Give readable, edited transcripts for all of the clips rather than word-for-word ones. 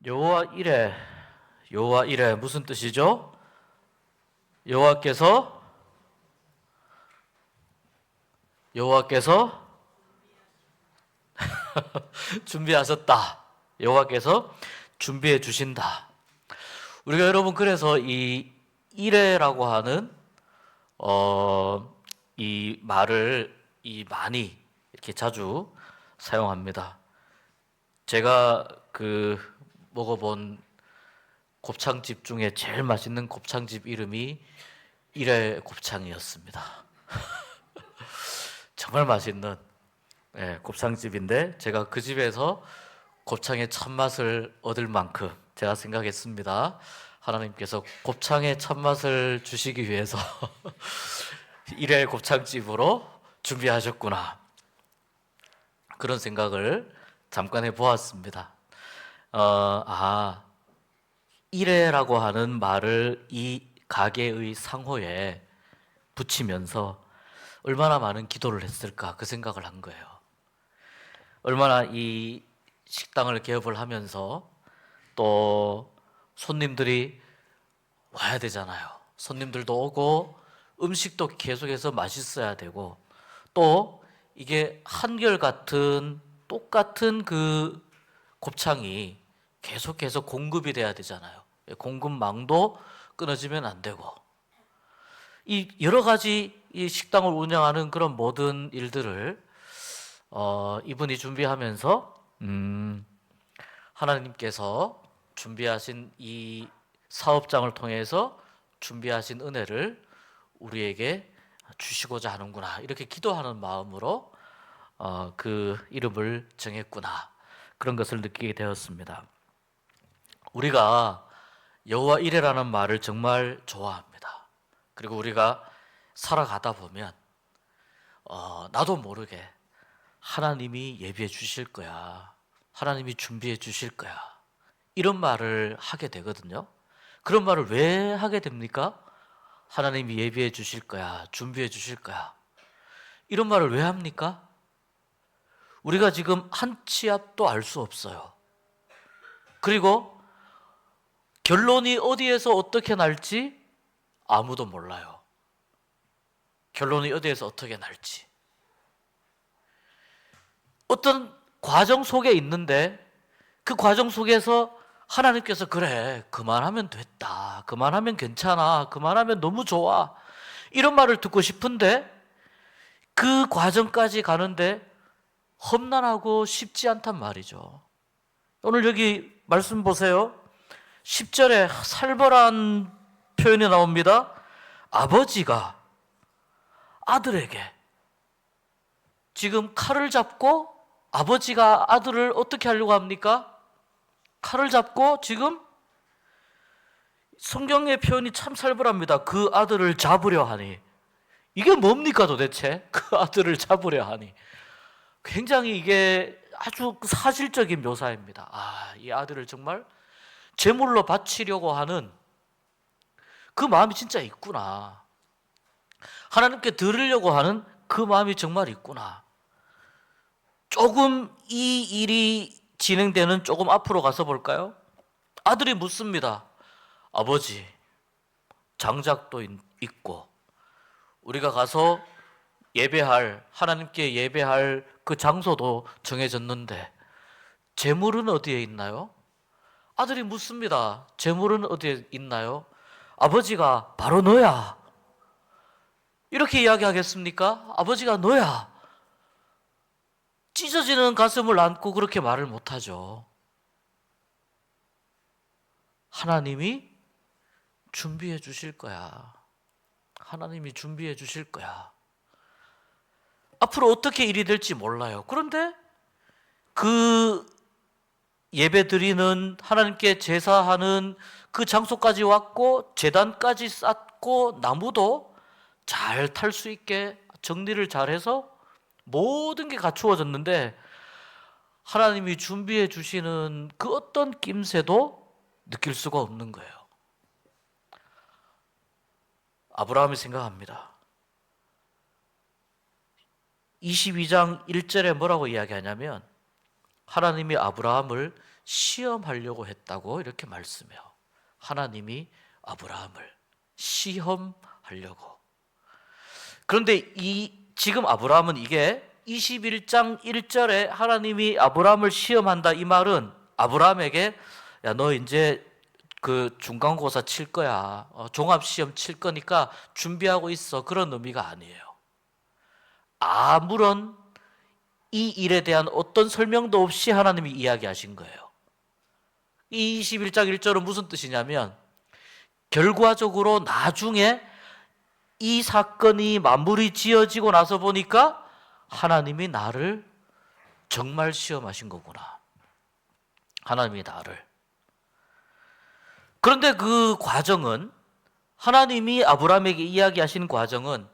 여호와 이레, 여호와 이레 무슨 뜻이죠? 여호와께서 여호와께서 준비하셨다. 여호와께서 준비해 주신다. 우리가 여러분 그래서 이 이레라고 하는 이 말을 많이 이렇게 자주 사용합니다. 제가 먹어본 곱창집 중에 제일 맛있는 곱창집 이름이 이레 곱창이었습니다. 정말 맛있는 곱창집인데 제가 그 집에서 곱창의 참맛을 얻을 만큼 제가 생각했습니다. 하나님께서 곱창의 참맛을 주시기 위해서 이레 곱창집으로 준비하셨구나. 그런 생각을 잠깐 해보았습니다. 이레라고 하는 말을 이 가게의 상호에 붙이면서 얼마나 많은 기도를 했을까 그 생각을 한 거예요. 얼마나 이 식당을 개업을 하면서 또 손님들이 와야 되잖아요. 손님들도 오고 음식도 계속해서 맛있어야 되고 또 이게 한결같은 똑같은 그 곱창이 계속해서 공급이 돼야 되잖아요. 공급망도 끊어지면 안 되고 이 여러 가지 이 식당을 운영하는 그런 모든 일들을 이분이 준비하면서 하나님께서 준비하신 이 사업장을 통해서 준비하신 은혜를 우리에게 주시고자 하는구나 이렇게 기도하는 마음으로 그 이름을 정했구나 그런 것을 느끼게 되었습니다. 우리가 여호와 이레라는 말을 정말 좋아합니다. 그리고 우리가 살아가다 보면 나도 모르게 하나님이 예비해 주실 거야. 하나님이 준비해 주실 거야. 이런 말을 하게 되거든요. 그런 말을 왜 하게 됩니까? 하나님이 예비해 주실 거야. 준비해 주실 거야. 이런 말을 왜 합니까? 우리가 지금 한 치 앞도 알 수 없어요. 그리고 결론이 어디에서 어떻게 날지 아무도 몰라요. 결론이 어디에서 어떻게 날지. 어떤 과정 속에 있는데 그 과정 속에서 하나님께서 그래 그만하면 됐다. 그만하면 괜찮아. 그만하면 너무 좋아. 이런 말을 듣고 싶은데 그 과정까지 가는데 험난하고 쉽지 않단 말이죠. 오늘 여기 말씀 보세요. 10절에 살벌한 표현이 나옵니다. 아버지가 아들에게 지금 칼을 잡고 아버지가 아들을 어떻게 하려고 합니까? 칼을 잡고 지금 성경의 표현이 참 살벌합니다. 그 아들을 잡으려 하니. 이게 뭡니까 도대체? 그 아들을 잡으려 하니. 굉장히 이게 아주 사실적인 묘사입니다. 이 아들을 정말 제물로 바치려고 하는 그 마음이 진짜 있구나. 하나님께 드리려고 하는 그 마음이 정말 있구나. 조금 이 일이 진행되는 조금 앞으로 가서 볼까요? 아들이 묻습니다. 아버지, 장작도 있고 우리가 가서 예배할 하나님께 예배할 그 장소도 정해졌는데 제물은 어디에 있나요? 아들이 묻습니다. 제물은 어디에 있나요? 아버지가 바로 너야. 이렇게 이야기하겠습니까? 아버지가 너야. 찢어지는 가슴을 안고 그렇게 말을 못하죠. 하나님이 준비해 주실 거야. 하나님이 준비해 주실 거야. 앞으로 어떻게 일이 될지 몰라요. 그런데 그 예배 드리는 하나님께 제사하는 그 장소까지 왔고 제단까지 쌓고 나무도 잘 탈 수 있게 정리를 잘해서 모든 게 갖추어졌는데 하나님이 준비해 주시는 그 어떤 낌새도 느낄 수가 없는 거예요. 아브라함이 생각합니다. 22장 1절에 뭐라고 이야기하냐면 하나님이 아브라함을 시험하려고 했다고 이렇게 말씀해요. 하나님이 아브라함을 시험하려고. 그런데 지금 아브라함은 이게 21장 1절에 하나님이 아브라함을 시험한다 이 말은 아브라함에게 야, 너 이제 그 중간고사 칠 거야. 종합시험 칠 거니까 준비하고 있어. 그런 의미가 아니에요. 아무런 이 일에 대한 어떤 설명도 없이 하나님이 이야기하신 거예요. 이 21장 1절은 무슨 뜻이냐면 결과적으로 나중에 이 사건이 마무리 지어지고 나서 보니까 하나님이 나를 정말 시험하신 거구나. 하나님이 나를. 그런데 그 과정은 하나님이 아브라함에게 이야기하신 과정은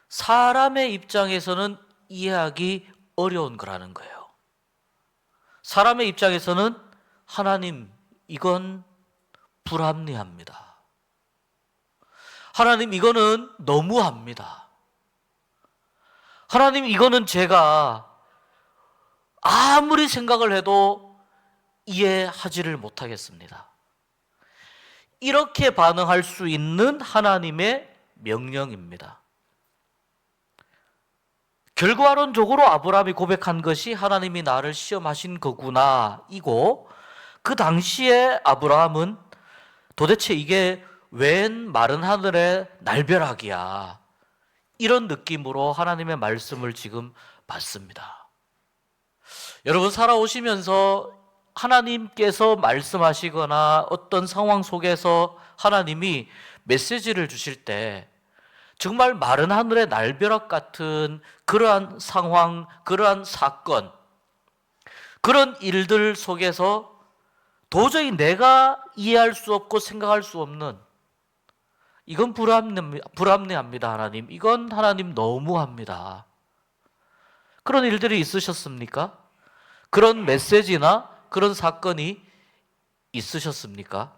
사람의 입장에서는 이해하기 어려운 거라는 거예요. 사람의 입장에서는 하나님, 이건 불합리합니다. 하나님, 이거는 너무합니다. 하나님, 이거는 제가 아무리 생각을 해도 이해하지를 못하겠습니다. 이렇게 반응할 수 있는 하나님의 명령입니다. 결과론적으로 아브라함이 고백한 것이 하나님이 나를 시험하신 거구나 이고, 그 당시에 아브라함은 도대체 이게 웬 마른 하늘의 날벼락이야, 이런 느낌으로 하나님의 말씀을 지금 받습니다. 여러분, 살아오시면서 하나님께서 말씀하시거나 어떤 상황 속에서 하나님이 메시지를 주실 때 정말 마른 하늘의 날벼락 같은 그러한 상황, 그러한 사건, 그런 일들 속에서 도저히 내가 이해할 수 없고 생각할 수 없는, 이건 불합리합니다. 하나님, 이건 하나님 너무합니다. 그런 일들이 있으셨습니까? 그런 메시지나 그런 사건이 있으셨습니까?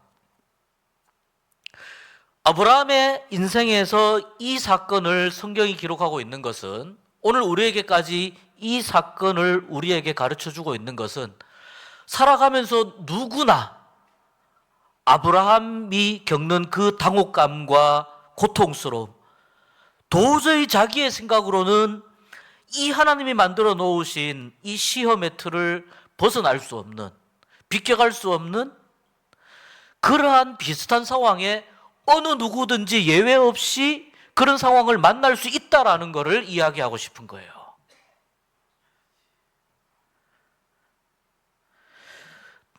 아브라함의 인생에서 이 사건을 성경이 기록하고 있는 것은, 오늘 우리에게까지 이 사건을 우리에게 가르쳐주고 있는 것은, 살아가면서 누구나 아브라함이 겪는 그 당혹감과 고통스러움, 도저히 자기의 생각으로는 이 하나님이 만들어 놓으신 이 시험의 틀을 벗어날 수 없는, 비껴갈 수 없는 그러한 비슷한 상황에 어느 누구든지 예외 없이 그런 상황을 만날 수 있다라는 것을 이야기하고 싶은 거예요.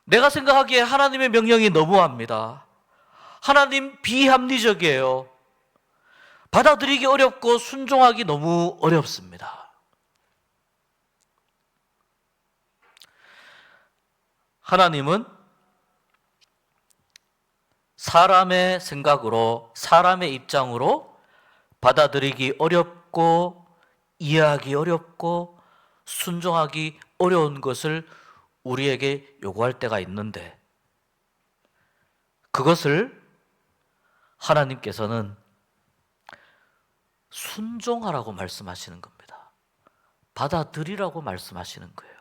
내가 생각하기에 하나님의 명령이 너무합니다. 하나님 비합리적이에요. 받아들이기 어렵고 순종하기 너무 어렵습니다. 하나님은 사람의 생각으로, 사람의 입장으로 받아들이기 어렵고 이해하기 어렵고 순종하기 어려운 것을 우리에게 요구할 때가 있는데, 그것을 하나님께서는 순종하라고 말씀하시는 겁니다. 받아들이라고 말씀하시는 거예요.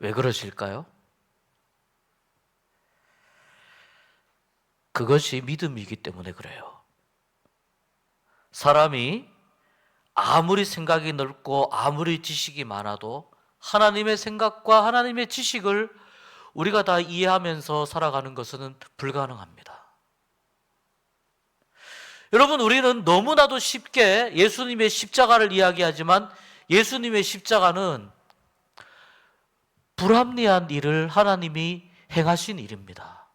왜 그러실까요? 그것이 믿음이기 때문에 그래요. 사람이 아무리 생각이 넓고 아무리 지식이 많아도 하나님의 생각과 하나님의 지식을 우리가 다 이해하면서 살아가는 것은 불가능합니다. 여러분, 우리는 너무나도 쉽게 예수님의 십자가를 이야기하지만 예수님의 십자가는 불합리한 일을 하나님이 행하신 일입니다.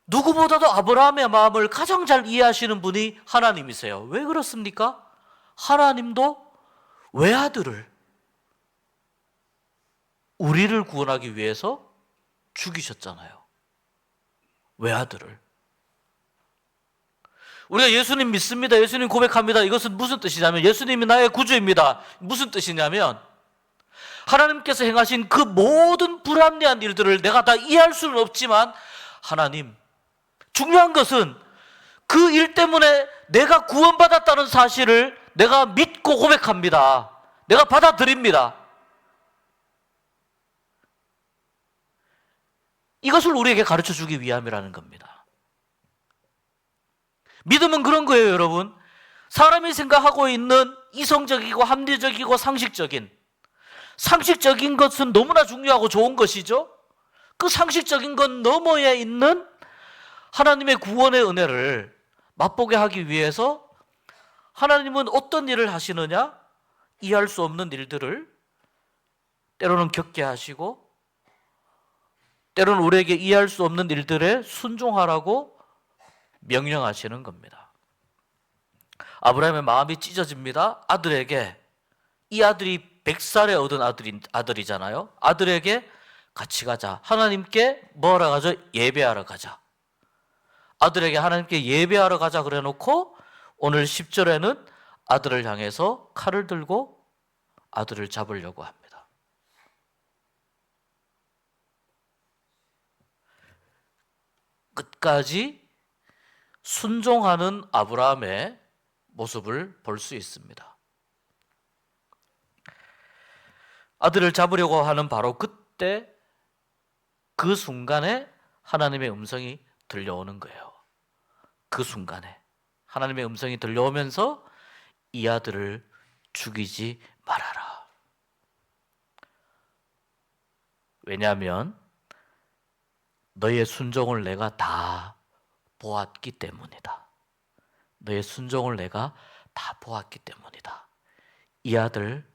누구보다도 아브라함의 마음을 가장 잘 이해하시는 분이 하나님이세요. 왜 그렇습니까? 하나님도 외아들을, 우리를 구원하기 위해서 죽이셨잖아요. 외아들을. 우리가 예수님 믿습니다, 예수님 고백합니다. 이것은 무슨 뜻이냐면, 예수님이 나의 구주입니다. 무슨 뜻이냐면, 하나님께서 행하신 그 모든 불합리한 일들을 내가 다 이해할 수는 없지만, 하나님, 중요한 것은 그 일 때문에 내가 구원받았다는 사실을 내가 믿고 고백합니다. 내가 받아들입니다. 이것을 우리에게 가르쳐 주기 위함이라는 겁니다. 믿음은 그런 거예요, 여러분. 사람이 생각하고 있는 이성적이고 합리적이고 상식적인 것은 너무나 중요하고 좋은 것이죠. 그 상식적인 것 너머에 있는 하나님의 구원의 은혜를 맛보게 하기 위해서 하나님은 어떤 일을 하시느냐? 이해할 수 없는 일들을 때로는 겪게 하시고, 때로는 우리에게 이해할 수 없는 일들에 순종하라고 명령하시는 겁니다. 아브라함의 마음이 찢어집니다. 아들에게, 이 아들이 100살에 얻은 아들이잖아요. 아들에게 같이 가자. 하나님께 뭐하러 가자? 예배하러 가자. 아들에게 하나님께 예배하러 가자 그래 놓고 오늘 10절에는 아들을 향해서 칼을 들고 아들을 잡으려고 합니다. 끝까지 순종하는 아브라함의 모습을 볼 수 있습니다. 아들을 잡으려고 하는 바로 그때, 그 순간에 하나님의 음성이 들려오는 거예요. 그 순간에 하나님의 음성이 들려오면서 이 아들을 죽이지 말아라. 왜냐하면 너의 순종을 내가 다 보았기 때문이다. 너의 순종을 내가 다 보았기 때문이다. 이 아들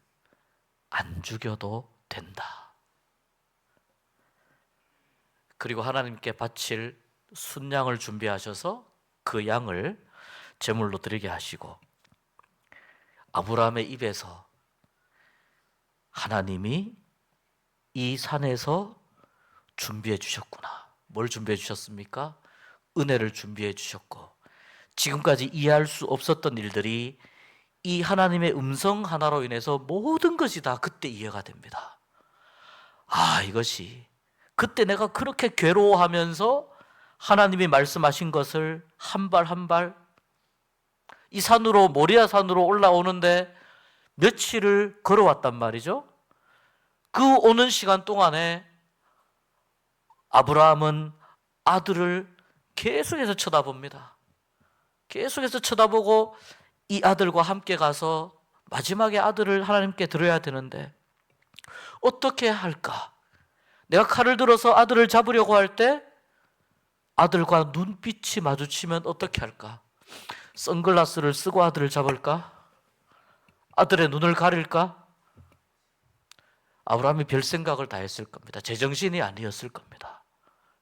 안 죽여도 된다. 그리고 하나님께 바칠 순양을 준비하셔서 그 양을 제물로 드리게 하시고, 아브라함의 입에서 하나님이 이 산에서 준비해 주셨구나. 뭘 준비해 주셨습니까? 은혜를 준비해 주셨고, 지금까지 이해할 수 없었던 일들이 이 하나님의 음성 하나로 인해서 모든 것이 다 그때 이해가 됩니다. 아, 이것이 그때 내가 그렇게 괴로워하면서 하나님이 말씀하신 것을 한 발 한 발 이 산으로, 모리아 산으로 올라오는데 며칠을 걸어왔단 말이죠. 그 오는 시간 동안에 아브라함은 아들을 계속해서 쳐다봅니다. 계속해서 쳐다보고 이 아들과 함께 가서 마지막에 아들을 하나님께 드려야 되는데 어떻게 할까? 내가 칼을 들어서 아들을 잡으려고 할 때 아들과 눈빛이 마주치면 어떻게 할까? 선글라스를 쓰고 아들을 잡을까? 아들의 눈을 가릴까? 아브라함이 별 생각을 다 했을 겁니다. 제정신이 아니었을 겁니다.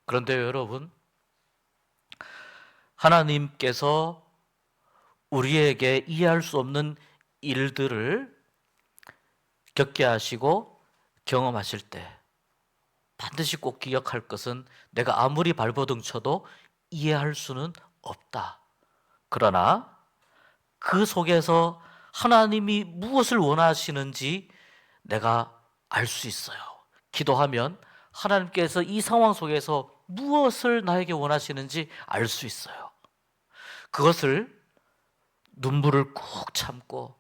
그런데 여러분, 하나님께서 우리에게 이해할 수 없는 일들을 겪게 하시고 경험하실 때 반드시 꼭 기억할 것은 내가 아무리 발버둥 쳐도 이해할 수는 없다. 그러나 그 속에서 하나님이 무엇을 원하시는지 내가 알 수 있어요. 기도하면 하나님께서 이 상황 속에서 무엇을 나에게 원하시는지 알 수 있어요. 그것을 눈물을 꾹 참고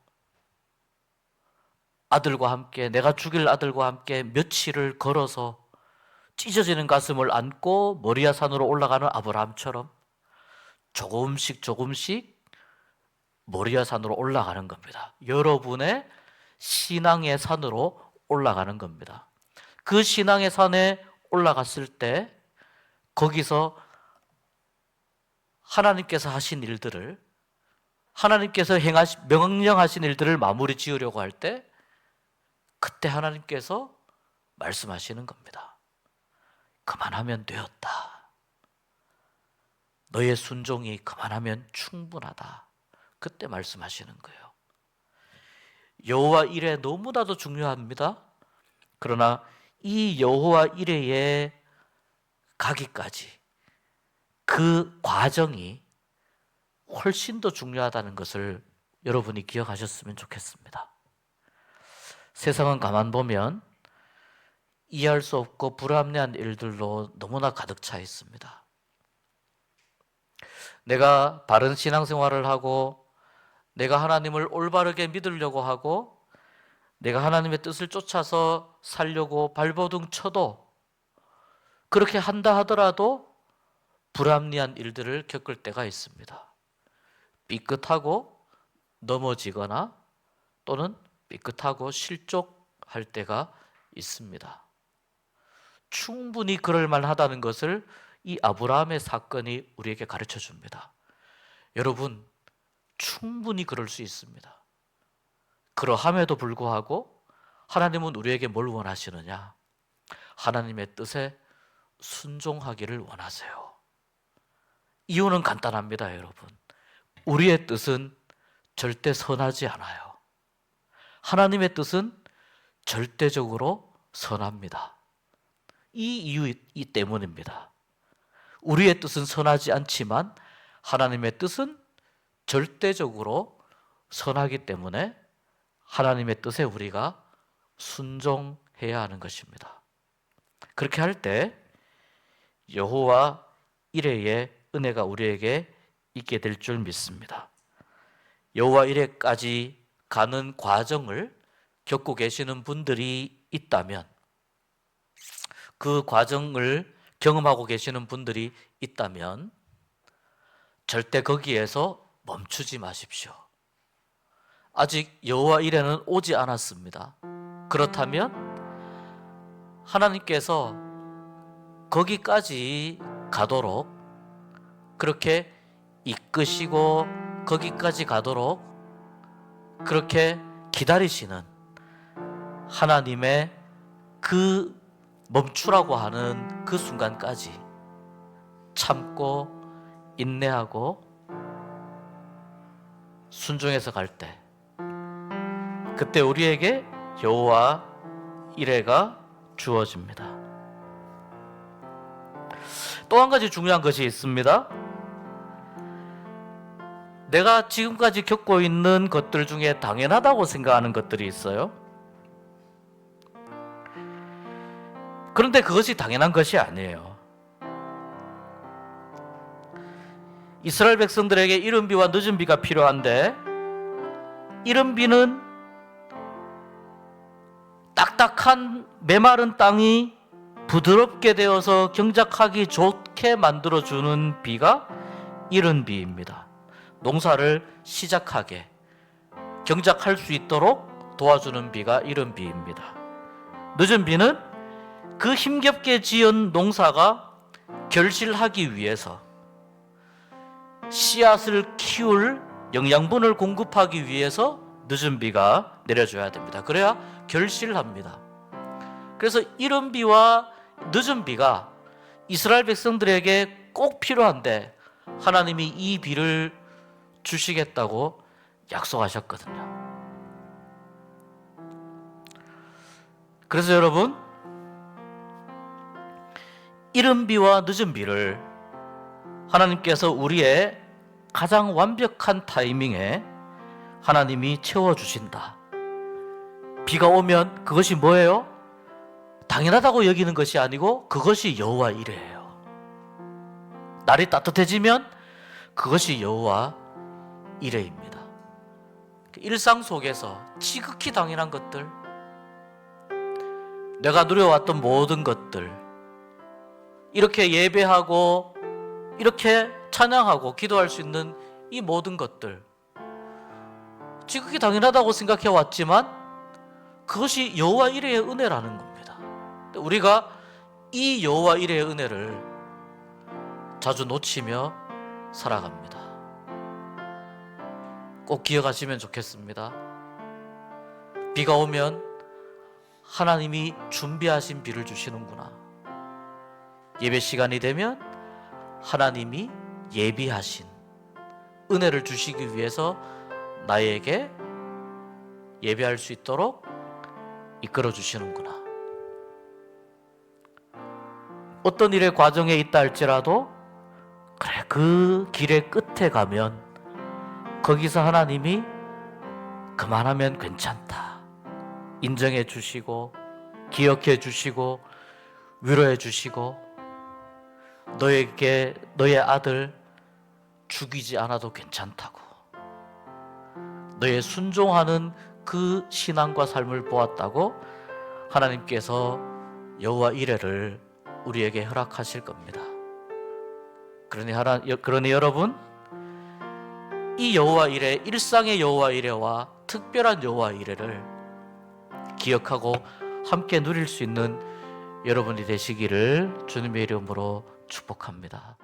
아들과 함께, 내가 죽일 아들과 함께 며칠을 걸어서 찢어지는 가슴을 안고 모리아 산으로 올라가는 아브라함처럼 조금씩 모리아 산으로 올라가는 겁니다. 여러분의 신앙의 산으로 올라가는 겁니다. 그 신앙의 산에 올라갔을 때 거기서 하나님께서 하신 일들을, 하나님께서 명령하신 일들을 마무리 지으려고 할 때 그때 하나님께서 말씀하시는 겁니다. 그만하면 되었다. 너의 순종이 그만하면 충분하다. 그때 말씀하시는 거예요. 여호와 이레 너무나도 중요합니다. 그러나 이 여호와 이레에 가기까지 그 과정이 훨씬 더 중요하다는 것을 여러분이 기억하셨으면 좋겠습니다. 세상은 가만 보면 이해할 수 없고 불합리한 일들로 너무나 가득 차 있습니다. 내가 바른 신앙생활을 하고 내가 하나님을 올바르게 믿으려고 하고 내가 하나님의 뜻을 쫓아서 살려고 발버둥 쳐도 그렇게 한다 하더라도 불합리한 일들을 겪을 때가 있습니다. 삐끗하고 넘어지거나 또는 삐끗하고 실족할 때가 있습니다. 충분히 그럴 만하다는 것을 이 아브라함의 사건이 우리에게 가르쳐 줍니다. 여러분, 충분히 그럴 수 있습니다. 그러함에도 불구하고 하나님은 우리에게 뭘 원하시느냐? 하나님의 뜻에 순종하기를 원하세요. 이유는 간단합니다, 여러분. 우리의 뜻은 절대 선하지 않아요. 하나님의 뜻은 절대적으로 선합니다. 이 이유 때문입니다. 우리의 뜻은 선하지 않지만 하나님의 뜻은 절대적으로 선하기 때문에 하나님의 뜻에 우리가 순종해야 하는 것입니다. 그렇게 할 때 여호와 이레의 은혜가 우리에게 있게 될 줄 믿습니다. 여호와 이레까지 가는 과정을 겪고 계시는 분들이 있다면, 그 과정을 경험하고 계시는 분들이 있다면 절대 거기에서 멈추지 마십시오. 아직 여호와 이레는 오지 않았습니다. 그렇다면 하나님께서 거기까지 가도록 그렇게 이끄시고 거기까지 가도록 그렇게 기다리시는 하나님의 그 멈추라고 하는 그 순간까지 참고 인내하고 순종해서 갈 때, 그때 우리에게 여호와 이레가 주어집니다. 또 한 가지 중요한 것이 있습니다. 내가 지금까지 겪고 있는 것들 중에 당연하다고 생각하는 것들이 있어요. 그런데 그것이 당연한 것이 아니에요. 이스라엘 백성들에게 이른 비와 늦은 비가 필요한데, 이른 비는 딱딱한 메마른 땅이 부드럽게 되어서 경작하기 좋게 만들어주는 비가 이른 비입니다. 농사를 시작하게 경작할 수 있도록 도와주는 비가 이른 비입니다. 늦은 비는 그 힘겹게 지은 농사가 결실하기 위해서 씨앗을 키울 영양분을 공급하기 위해서 늦은 비가 내려줘야 됩니다. 그래야 결실합니다. 그래서 이른 비와 늦은 비가 이스라엘 백성들에게 꼭 필요한데 하나님이 이 비를 주시겠다고 약속하셨거든요. 그래서 여러분, 이른 비와 늦은 비를 하나님께서 우리의 가장 완벽한 타이밍에 하나님이 채워주신다. 비가 오면 그것이 뭐예요? 당연하다고 여기는 것이 아니고 그것이 여호와 이레예요. 날이 따뜻해지면 그것이 여호와 이레입니다. 일상 속에서 지극히 당연한 것들, 내가 누려왔던 모든 것들, 이렇게 예배하고 이렇게 찬양하고 기도할 수 있는 이 모든 것들, 지극히 당연하다고 생각해 왔지만 그것이 여호와 이레의 은혜라는 겁니다. 우리가 이 여호와 이레의 은혜를 자주 놓치며 살아갑니다. 꼭 기억하시면 좋겠습니다. 비가 오면 하나님이 준비하신 비를 주시는구나. 예배 시간이 되면 하나님이 예비하신 은혜를 주시기 위해서 나에게 예배할 수 있도록 이끌어 주시는구나. 어떤 일의 과정에 있다 할지라도 그래, 그 길의 끝에 가면 거기서 하나님이 그만하면 괜찮다 인정해 주시고 기억해 주시고 위로해 주시고 너에게 너의 아들 죽이지 않아도 괜찮다고. 너의 순종하는 그 신앙과 삶을 보았다고 하나님께서 여호와 이레를 우리에게 허락하실 겁니다. 그러니 여러분, 이 여호와 이레, 일상의 여호와 이레와 특별한 여호와 이레를 기억하고 함께 누릴 수 있는 여러분이 되시기를 주님의 이름으로 축복합니다.